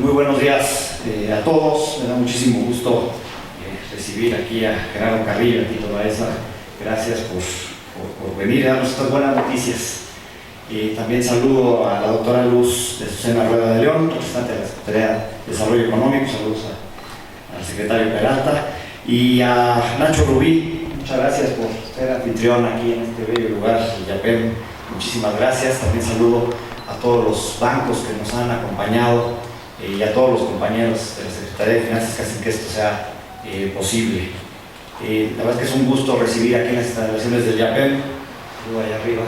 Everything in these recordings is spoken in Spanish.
Muy buenos días a todos. Me da muchísimo gusto recibir aquí a Gerardo Carrillo, a Tito Baeza. Gracias por venir a darnos estas buenas noticias. También saludo a la doctora Luz de Susana Rueda de León, representante de la Secretaría de Desarrollo Económico. Saludos al secretario Peralta y a Nacho Rubí. Muchas gracias por ser anfitrión aquí en este bello lugar, el Yapem. Muchísimas gracias. También saludo a todos los bancos que nos han acompañado y a todos los compañeros de la Secretaría de Finanzas que hacen que esto sea posible. La verdad es que es un gusto recibir aquí en las instalaciones del Yapem, allá arriba,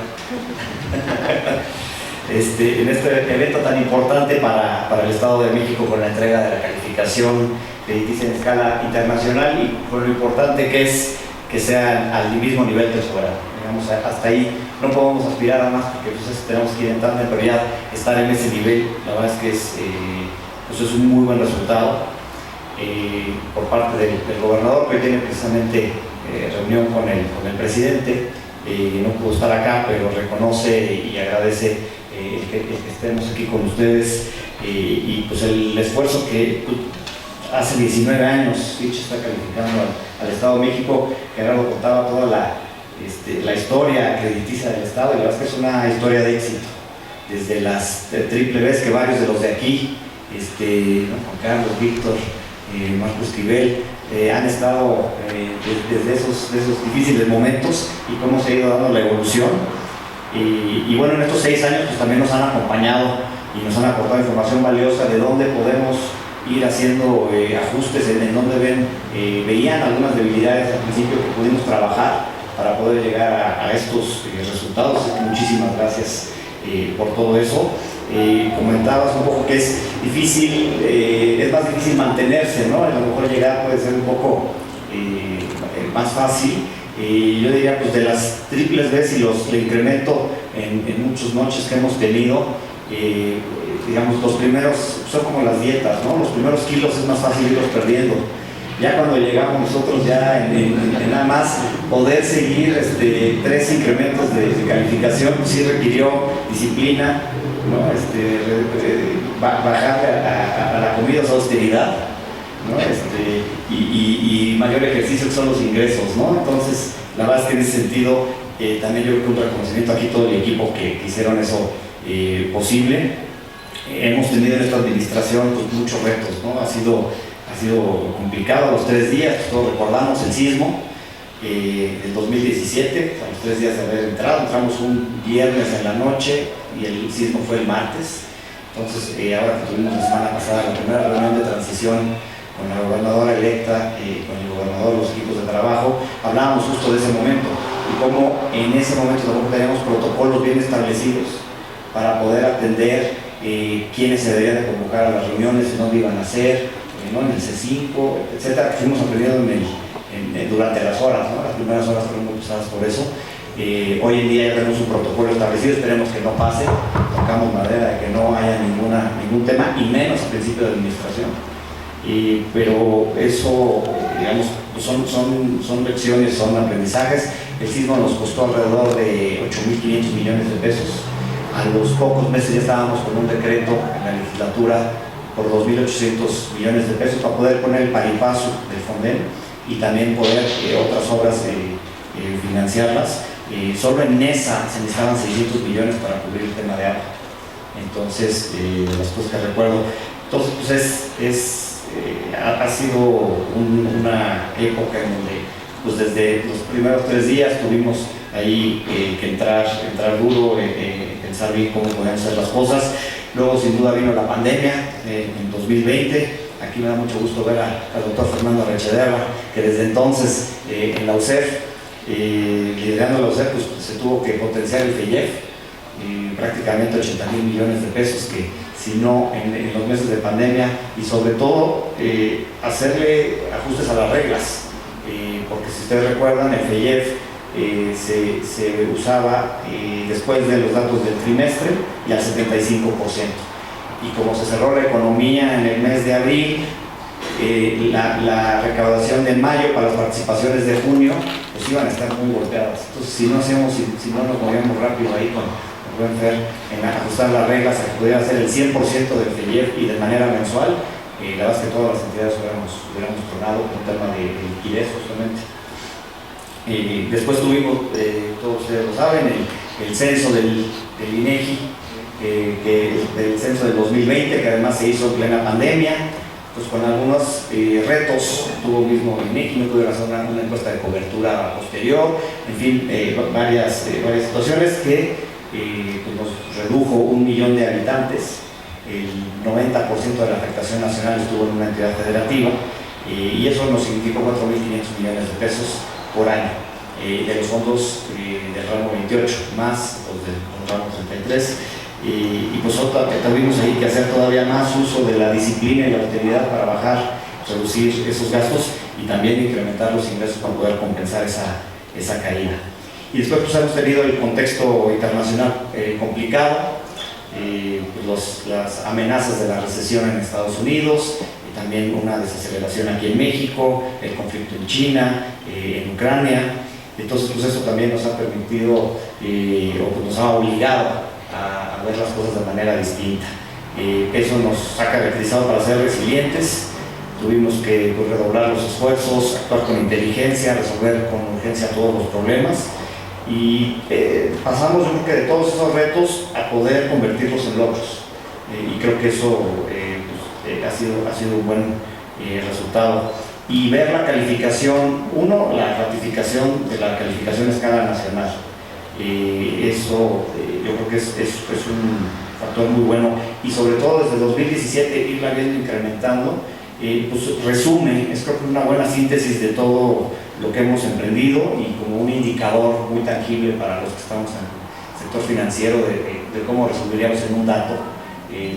en este evento tan importante para el Estado de México, con la entrega de la calificación crediticia en escala internacional y con lo importante que es que sea al mismo nivel que el soberano. Digamos, hasta ahí no podemos aspirar a más porque pues, tenemos que ir entrando, pero ya estar en ese nivel, la verdad es que es un muy buen resultado por parte del gobernador, que hoy tiene precisamente reunión con el presidente. No pudo estar acá, pero reconoce y agradece que estemos aquí con ustedes y pues el esfuerzo que hace 19 años Fitch está calificando al Estado de México. Gerardo contaba toda la historia crediticia del Estado, y la verdad es que es una historia de éxito, desde las triple Bs que varios de los de aquí, Juan Carlos, Víctor, Marco Esquivel, han estado desde esos difíciles momentos y cómo se ha ido dando la evolución. Y bueno, en estos 6 años pues también nos han acompañado y nos han aportado información valiosa de dónde podemos ir haciendo ajustes, en donde veían algunas debilidades al principio que pudimos trabajar para poder llegar a estos resultados. Así que muchísimas gracias por todo eso. Comentabas un poco que es difícil, es más difícil mantenerse, ¿no? A lo mejor llegar puede ser un poco más fácil. Yo diría, pues de las triples Bs y el incremento en muchas noches que hemos tenido, digamos, los primeros son como las dietas, ¿no? Los primeros kilos es más fácil irlos perdiendo. Ya cuando llegamos nosotros ya en nada más poder seguir 3 incrementos de calificación, pues sí requirió disciplina, ¿no? Bajar a la comida, a la austeridad, ¿no? Y mayor ejercicio que son los ingresos, ¿no? Entonces, la verdad es que en ese sentido también yo creo que un reconocimiento aquí todo el equipo que hicieron eso posible. Hemos tenido en esta administración pues, muchos retos, ¿no? Ha sido complicado los 3 días, todos recordamos el sismo del 2017, a los 3 días de haber entramos un viernes en la noche y el sismo fue el martes. Entonces ahora que tuvimos la semana pasada la primera reunión de transición con la gobernadora electa, con el gobernador, los equipos de trabajo, hablábamos justo de ese momento y cómo en ese momento tampoco teníamos protocolos bien establecidos para poder atender quiénes se deberían de convocar a las reuniones, dónde iban a ser, ¿no? En el C5, etcétera, que fuimos aprendiendo durante las horas, ¿no? Las primeras horas fueron muy pesadas por eso. Hoy en día ya tenemos un protocolo establecido, esperemos que no pase, tocamos madera de que no haya ningún tema, y menos a principio de administración. Pero eso, digamos, son lecciones, son aprendizajes. El sismo nos costó alrededor de 8.500 millones de pesos. A los pocos meses ya estábamos con un decreto en la legislatura por 2.800 millones de pesos para poder poner el paripaso del Fonden y también poder otras obras financiarlas. Solo en esa se necesitaban 600 millones para cubrir el tema de agua. Entonces, de las cosas que recuerdo, entonces pues ha sido una época en donde pues desde los primeros 3 días tuvimos ahí que entrar duro, pensar bien cómo podían ser las cosas. Luego sin duda vino la pandemia en 2020. Aquí me da mucho gusto ver al doctor Fernando Rechederra, que desde entonces en la UCEF, liderando la UCEF, pues se tuvo que potenciar el FEIEF, prácticamente 80.000 millones de pesos, que si no en los meses de pandemia, y sobre todo hacerle ajustes a las reglas, porque si ustedes recuerdan, el FEIEF se usaba después de los datos del trimestre y al 75%. Y como se cerró la economía en el mes de abril, la recaudación de mayo para las participaciones de junio pues iban a estar muy golpeadas. Entonces si no nos movíamos rápido ahí con buen Fer, en ajustar las reglas a que pudiera hacer el 100% del FEIEF y de manera mensual. La verdad es que todas las entidades hubiéramos tronado con un tema de liquidez justamente. Después tuvimos, todos ustedes lo saben, el censo del INEGI, del censo del 2020, que además se hizo en plena pandemia, pues con algunos retos. Tuvo mismo INEGI, no pudieron hacer una encuesta de cobertura posterior, en fin, varias situaciones que pues nos redujo 1 millón de habitantes. El 90% de la afectación nacional estuvo en una entidad federativa, y eso nos significó 4.500 millones de pesos por año de los fondos del ramo 28 más los del ramo 33, y pues tuvimos ahí que hacer todavía más uso de la disciplina y la austeridad para reducir esos gastos y también incrementar los ingresos para poder compensar esa caída. Y después pues hemos tenido el contexto internacional complicado, las amenazas de la recesión en Estados Unidos, y también una desaceleración aquí en México, el conflicto en China, en Ucrania. Entonces pues eso también nos ha permitido o pues nos ha obligado a ver las cosas de manera distinta. Eso nos ha caracterizado para ser resilientes. Tuvimos que pues, redoblar los esfuerzos, actuar con inteligencia, resolver con urgencia todos los problemas, y pasamos, yo creo que de todos esos retos a poder convertirlos en logros, y creo que eso ha sido un buen resultado. Y ver la calificación, la ratificación de la calificación a escala nacional, eso yo creo que es un factor muy bueno, y sobre todo desde 2017 irla viendo incrementando, pues resume, es creo que una buena síntesis de todo lo que hemos emprendido, y como un indicador muy tangible para los que estamos en el sector financiero de cómo resolveríamos en un dato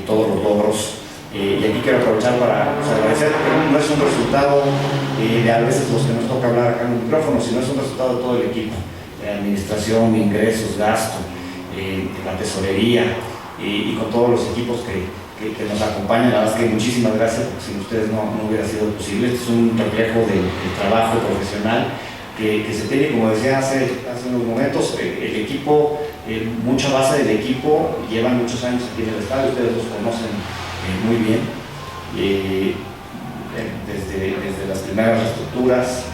todos los logros. Y aquí quiero aprovechar para agradecer, porque no es un resultado de a veces los que nos toca hablar acá en el micrófono, sino es un resultado de todo el equipo, de administración, de ingresos, gasto, de la tesorería, y con todos los equipos que nos acompañan. La verdad es que muchísimas gracias, porque sin ustedes no hubiera sido posible. Este es un reflejo del trabajo profesional que se tiene, como decía hace unos momentos, el equipo, mucha base del equipo, llevan muchos años aquí en el estadio, ustedes los conocen muy bien, desde las primeras reestructuras,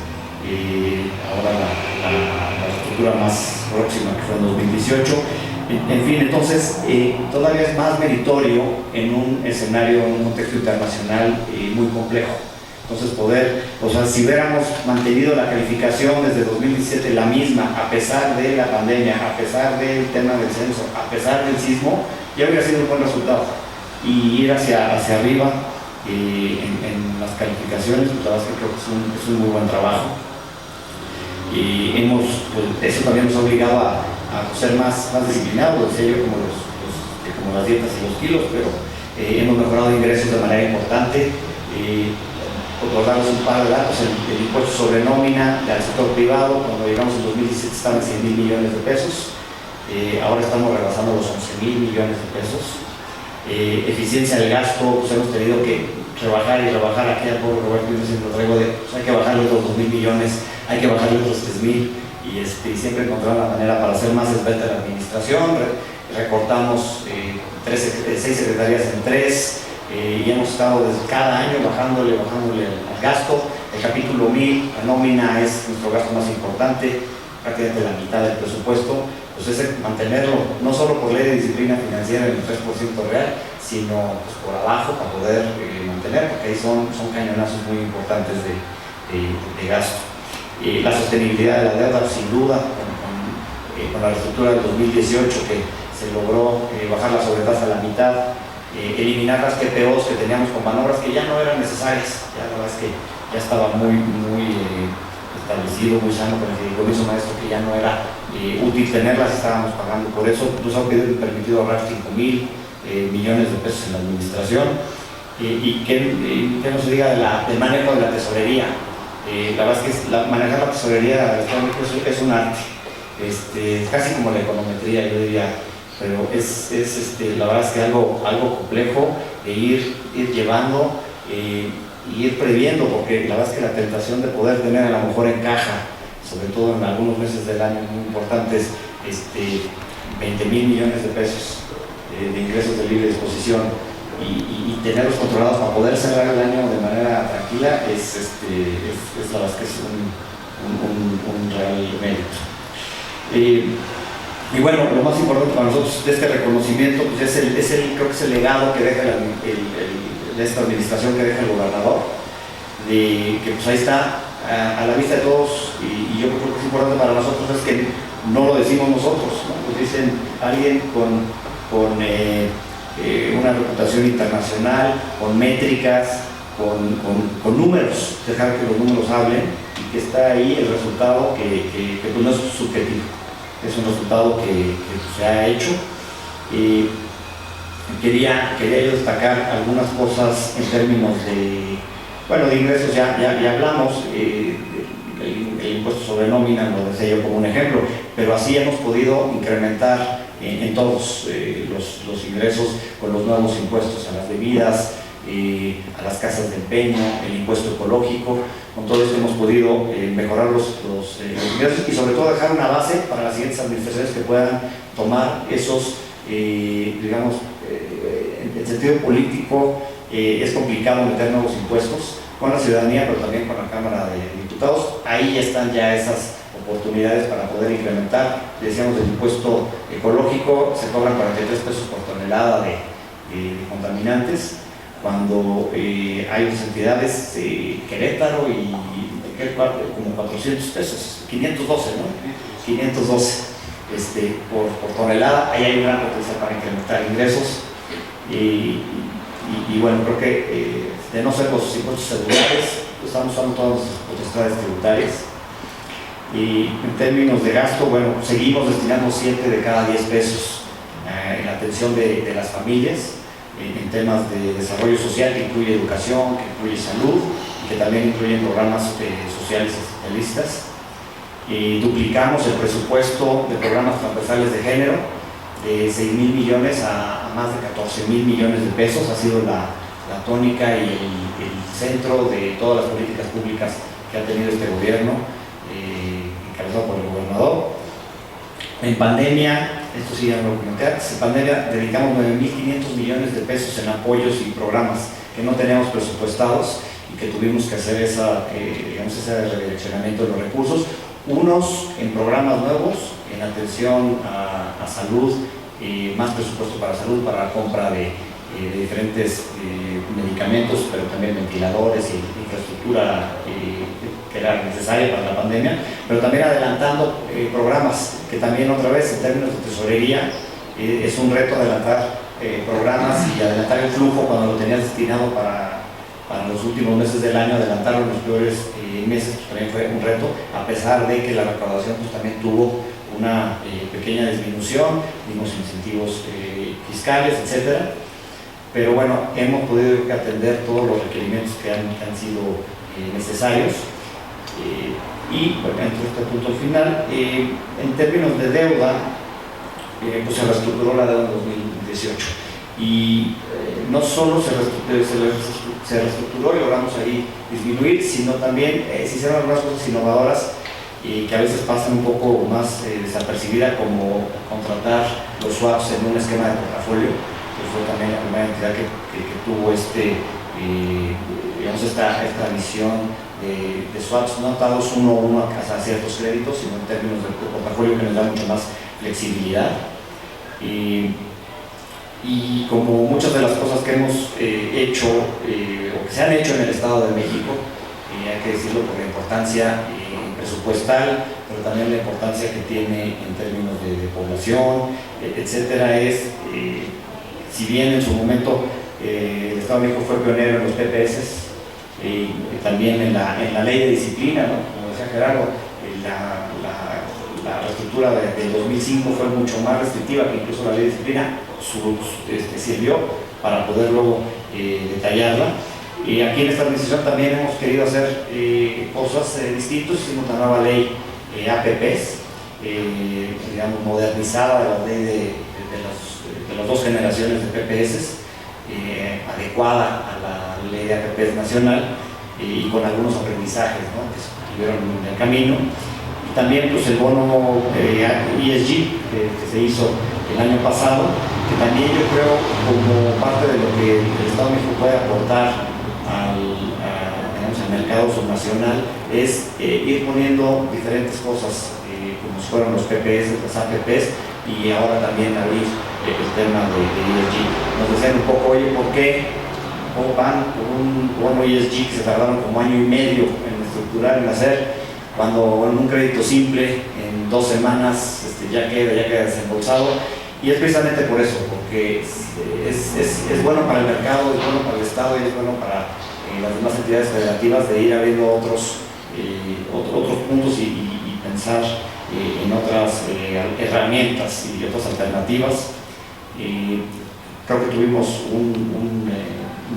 ahora la reestructura más próxima que fue en 2018. En fin, entonces todavía es más meritorio en un escenario, en un contexto internacional muy complejo. Entonces si hubiéramos mantenido la calificación desde 2017 la misma, a pesar de la pandemia, a pesar del tema del censo, a pesar del sismo, ya hubiera sido un buen resultado. Y ir hacia arriba en las calificaciones, pues la verdad es que creo que es un muy buen trabajo. Y eso también nos ha obligado a ser más disciplinados, decía yo, como las dietas y los kilos, pero hemos mejorado ingresos de manera importante. Por darles un par de datos, el impuesto sobre nómina del sector privado, cuando llegamos en 2017 estaba en 100.000 millones de pesos, ahora estamos rebasando los 11.000 millones de pesos. Eficiencia del gasto, pues hemos tenido que rebajar, aquí a pobre Roberto, yo siempre lo traigo hay que bajarle otros 2.000 millones, hay que bajarle otros 3.000, y siempre encontrar la manera para hacer más esbelta la administración. Recortamos 6 secretarías en 3, y hemos estado desde cada año bajándole al gasto. El capítulo 1000, la nómina, es nuestro gasto más importante, prácticamente la mitad del presupuesto. Pues es mantenerlo, no solo por ley de disciplina financiera en el 3% real, sino pues por abajo para poder mantener, porque ahí son cañonazos muy importantes de gasto. La sostenibilidad de la deuda, sin duda, con la reestructura del 2018, que se logró bajar la sobretasa a la mitad, eliminar las TPOs que teníamos con manobras que ya no eran necesarias. Ya la verdad es que ya estaba muy establecido, muy sano con el fideicomiso maestro, que ya no era útil tenerlas, estábamos pagando por eso. Nos ha permitido ahorrar 5.000 millones de pesos en la administración, y que no se diga del manejo de la tesorería. La verdad es que manejar la tesorería es un arte, casi como la econometría, yo diría, pero la verdad es que algo complejo de ir llevando y ir previendo, porque la verdad es que la tentación de poder tener a lo mejor en caja, sobre todo en algunos meses del año muy importantes, 20,000 millones de pesos de ingresos de libre disposición y tenerlos controlados para poder cerrar el año de manera tranquila es la verdad que es un real mérito. Y bueno, lo más importante para nosotros de este reconocimiento pues creo que es el legado que deja esta administración, que deja el gobernador, de que pues ahí está a la vista de todos, y yo creo que es importante para nosotros, es que no lo decimos nosotros, ¿no? Pues dicen alguien con una reputación internacional, con métricas, con números, dejar que los números hablen, y que está ahí el resultado que pues no es subjetivo, es un resultado que se ha hecho. Quería yo destacar algunas cosas en términos de ingresos. Ya hablamos, el impuesto sobre nómina lo decía yo como un ejemplo, pero así hemos podido incrementar en todos los ingresos con los nuevos impuestos a las bebidas, a las casas de empeño, el impuesto ecológico. Con todo esto hemos podido mejorar los ingresos y sobre todo dejar una base para las siguientes administraciones que puedan tomar esos, digamos, en sentido político. Es complicado meter nuevos impuestos con la ciudadanía, pero también con la Cámara de Diputados. Ahí están ya esas oportunidades para poder incrementar. Decíamos, el impuesto ecológico se cobran 43 pesos por tonelada de contaminantes, cuando hay otras entidades, Querétaro y como 400 pesos, 512, ¿no? 512 por tonelada. Ahí hay un gran potencial para incrementar ingresos. Y bueno, creo que de no ser los impuestos celulares, estamos usando todas nuestras potestades tributarias. Y en términos de gasto, bueno, seguimos destinando 7 de cada 10 pesos en la atención de las familias, en temas de desarrollo social, que incluye educación, que incluye salud, y que también incluyen programas sociales especialistas. Duplicamos el presupuesto de programas transversales de género, de 6,000 millones a más de 14,000 millones de pesos. Ha sido la tónica y el centro de todas las políticas públicas que ha tenido este gobierno, encabezado por el gobernador. En pandemia, esto sí ya lo comenté, en pandemia dedicamos 9,500 millones de pesos en apoyos y programas que no teníamos presupuestados y que tuvimos que hacer ese redireccionamiento de los recursos, unos en programas nuevos, en atención a salud, más presupuesto para salud, para la compra de diferentes medicamentos, pero también ventiladores y infraestructura que era necesaria para la pandemia, pero también adelantando programas que también, otra vez, en términos de tesorería, es un reto adelantar programas y adelantar el flujo cuando lo tenías destinado para los últimos meses del año. Adelantarlo en los peores meses pues también fue un reto, a pesar de que la recaudación pues también tuvo una pequeña disminución, dimos incentivos fiscales, etcétera. Pero bueno, hemos podido atender todos los requerimientos que han sido necesarios. Y bueno, entro a este punto final. En términos de deuda, pues se reestructuró la deuda en 2018, y no solo se reestructuró y logramos ahí disminuir, sino también se hicieron algunas cosas innovadoras que a veces pasan un poco más desapercibidas, como contratar los swaps en un esquema de portafolio, que fue también la primera entidad que tuvo esta visión de swaps no atados uno a uno a ciertos créditos, sino en términos de portafolio, que nos da mucha más flexibilidad. Y como muchas de las cosas que hemos hecho o que se han hecho en el Estado de México, hay que decirlo por la importancia presupuestal, pero también la importancia que tiene en términos de población, etcétera, si bien en su momento el Estado de México fue pionero en los PPS, también en la ley de disciplina, ¿no? Como decía Gerardo, la reestructura del 2005 fue mucho más restrictiva que incluso la ley de disciplina. Sirvió para poder luego detallarla. Y aquí en esta administración también hemos querido hacer cosas distintas. Hicimos una nueva ley APPs, digamos, modernizada de la ley de las dos generaciones de PPS, adecuada a la ley de APPs nacional, y con algunos aprendizajes, ¿no?, que estuvieron en el camino. también pues el bono ESG que se hizo el año pasado, que también yo creo como parte de lo que el Estado de México puede aportar al mercado subnacional es ir poniendo diferentes cosas, como si fueron los PPS, las APPs, y ahora también abrir el tema de ESG. Nos decían un poco, oye, ¿por qué van por un bono ESG que se tardaron como año y medio en estructurar, en hacer, cuando en un crédito simple en 2 semanas ya queda desembolsado? Y es precisamente por eso, porque es bueno para el mercado, es bueno para el Estado y es bueno para las demás entidades federativas de ir abriendo otros puntos y pensar en otras herramientas y otras alternativas. Creo que tuvimos un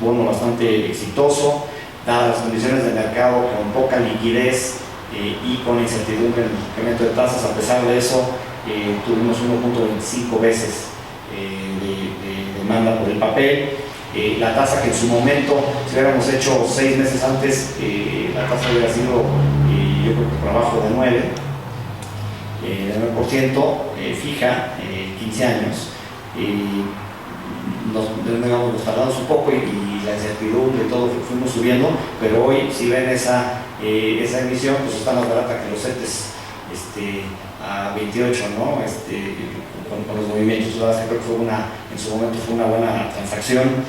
bono bastante exitoso, dadas las condiciones de mercado con poca liquidez y con incertidumbre en el incremento de tasas. A pesar de eso, tuvimos 1.25 veces de demanda por el papel. La tasa que en su momento, si hubiéramos hecho 6 meses antes, la tasa hubiera sido, yo creo que por abajo de 9% fija, 15 años. Nos tardamos un poco y la incertidumbre y todo fuimos subiendo, pero hoy si ven esa emisión, pues está más barata que los CETES a 28, ¿no? Con los movimientos. Creo que en su momento fue una buena transacción.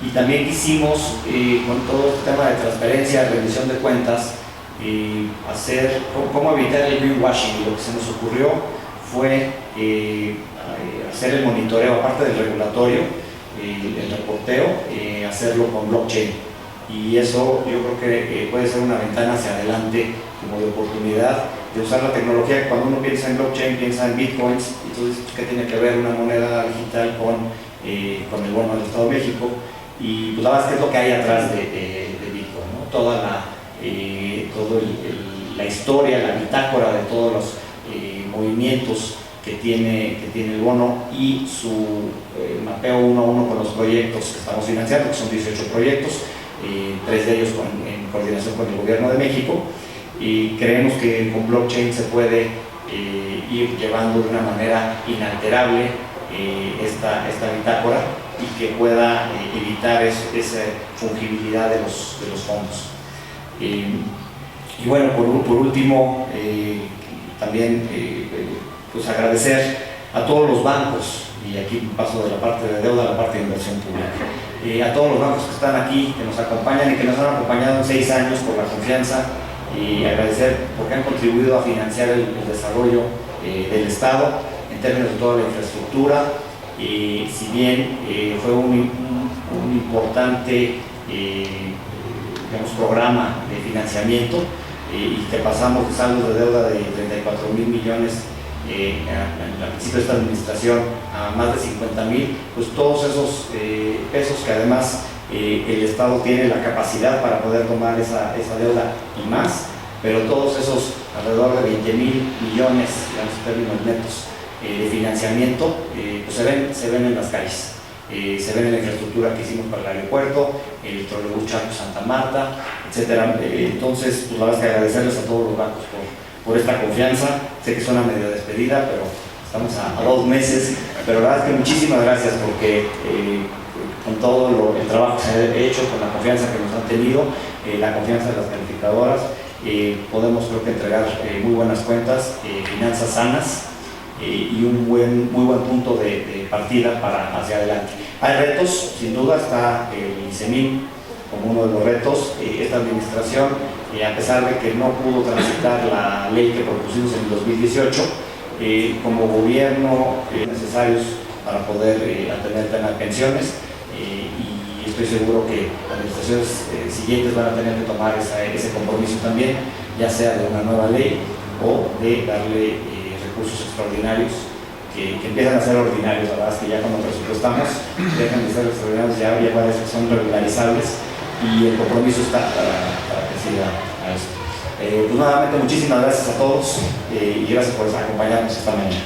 Y también quisimos, con todo este tema de transparencia, rendición de cuentas, hacer cómo evitar el greenwashing. Y lo que se nos ocurrió fue hacer el monitoreo, aparte del regulatorio, el reporteo, hacerlo con blockchain. Y eso yo creo que puede ser una ventana hacia adelante como de oportunidad de usar la tecnología. Cuando uno piensa en blockchain, piensa en bitcoins. Entonces, ¿qué tiene que ver una moneda digital con el bono del Estado de México? Y pues la verdad es que es lo que hay atrás de Bitcoin, ¿no? Toda la historia, la bitácora de todos los movimientos que tiene el bono y su mapeo uno a uno con los proyectos que estamos financiando, que son 18 proyectos, 3 de ellos en coordinación con el Gobierno de México, y creemos que con blockchain se puede ir llevando de una manera inalterable esta bitácora y que pueda evitar esa fungibilidad de los fondos. Y bueno, por último, también pues agradecer a todos los bancos, y aquí paso de la parte de deuda a la parte de inversión pública, a todos los bancos que están aquí, que nos acompañan y que nos han acompañado en 6 años por la confianza, y agradecer porque han contribuido a financiar el desarrollo del Estado en términos de toda la infraestructura. Si bien fue un importante programa de financiamiento, y que pasamos de saldos de deuda de 34,000 millones al principio de esta administración a más de 50,000, pues todos esos pesos que además el Estado tiene la capacidad para poder tomar esa deuda y más, pero todos esos alrededor de 20,000 millones en términos netos de financiamiento, pues se ven en las calles, se ven en la infraestructura que hicimos para el aeropuerto, el trolebús Charco Santa Marta, etc. Entonces, pues la verdad es que agradecerles a todos los bancos por esta confianza. Sé que suena medio despedida, pero estamos a 2 meses, pero la verdad es que muchísimas gracias porque con todo el trabajo que se ha hecho, con la confianza que nos han tenido, la confianza de las calificadoras, podemos creo que entregar muy buenas cuentas, finanzas sanas, y un muy buen punto de partida para hacia adelante. Hay retos, sin duda está el ICEMIN como uno de los retos. Esta administración, a pesar de que no pudo transitar la ley que propusimos en el 2018, como gobierno necesarios para poder atender el tema de pensiones, y estoy seguro que las administraciones siguientes van a tener que tomar ese compromiso también, ya sea de una nueva ley o de darle recursos extraordinarios que empiezan a ser ordinarios. La verdad es que ya cuando presupuestamos dejan de ser extraordinarios, ya parece que son regularizables, y el compromiso está para que siga a esto. Pues nuevamente muchísimas gracias a todos, y gracias por acompañarnos esta mañana.